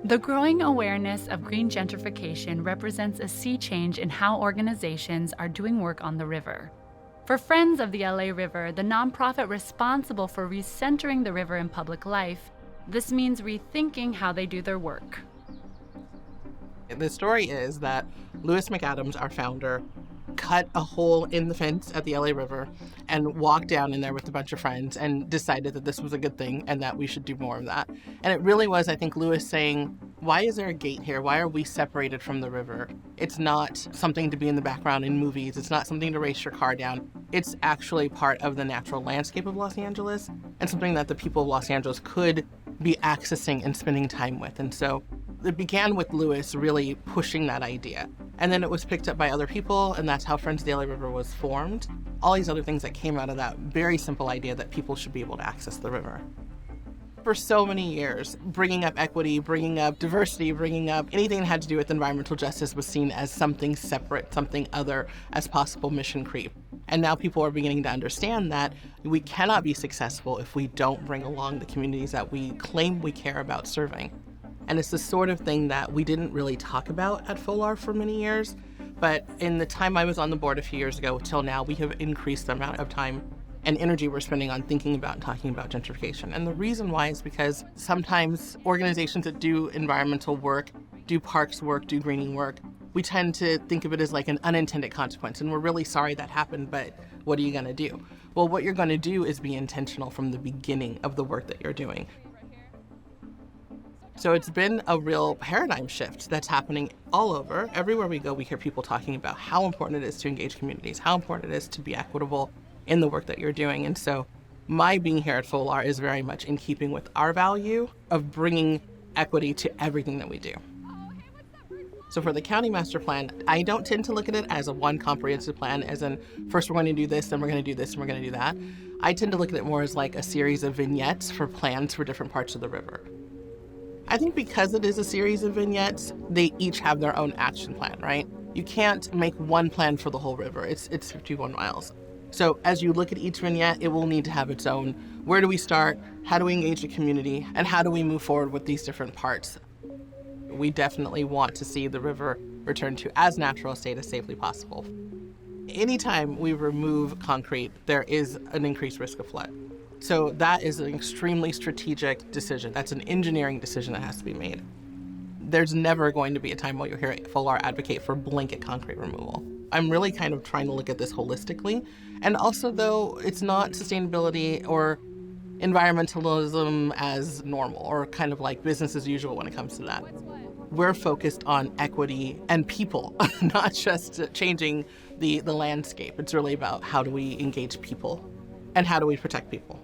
The growing awareness of green gentrification represents a sea change in how organizations are doing work on the river. For Friends of the LA River, the nonprofit responsible for recentering the river in public life, this means rethinking how they do their work. The story is that Louis McAdams, our founder, cut a hole in the fence at the LA River and walked down in there with a bunch of friends and decided that this was a good thing and that we should do more of that. And it really was, I think, Louis saying, why is there a gate here? Why are we separated from the river? It's not something to be in the background in movies. It's not something to race your car down. It's actually part of the natural landscape of Los Angeles and something that the people of Los Angeles could be accessing and spending time with. And so it began with Louis really pushing that idea. And then it was picked up by other people, and that's how Friends of the LA River was formed. All these other things that came out of that very simple idea that people should be able to access the river. For so many years, bringing up equity, bringing up diversity, bringing up anything that had to do with environmental justice was seen as something separate, something other, as possible mission creep. And now people are beginning to understand that we cannot be successful if we don't bring along the communities that we claim we care about serving. And it's the sort of thing that we didn't really talk about at FOLAR for many years. But in the time I was on the board a few years ago till now, we have increased the amount of time and energy we're spending on thinking about and talking about gentrification. And the reason why is because sometimes organizations that do environmental work, do parks work, do greening work, we tend to think of it as like an unintended consequence. And we're really sorry that happened, but what are you gonna do? Well, what you're gonna do is be intentional from the beginning of the work that you're doing. So it's been a real paradigm shift that's happening all over. Everywhere we go, we hear people talking about how important it is to engage communities, how important it is to be equitable in the work that you're doing. And so my being here at FOLAR is very much in keeping with our value of bringing equity to everything that we do. So for the county master plan, I don't tend to look at it as a one comprehensive plan, as in first we're going to do this, then we're going to do this, and we're going to do that. I tend to look at it more as like a series of vignettes for plans for different parts of the river. I think because it is a series of vignettes, they each have their own action plan, right? You can't make one plan for the whole river. It's 51 miles. So as you look at each vignette, it will need to have its own, where do we start? How do we engage the community? And how do we move forward with these different parts? We definitely want to see the river return to as natural a state as safely possible. Anytime we remove concrete, there is an increased risk of flood. So that is an extremely strategic decision. That's an engineering decision that has to be made. There's never going to be a time where you'll hear FOLAR advocate for blanket concrete removal. I'm really kind of trying to look at this holistically. And also, though, it's not sustainability or environmentalism as normal or kind of like business as usual when it comes to that. We're focused on equity and people, not just changing the landscape. It's really about how do we engage people and how do we protect people.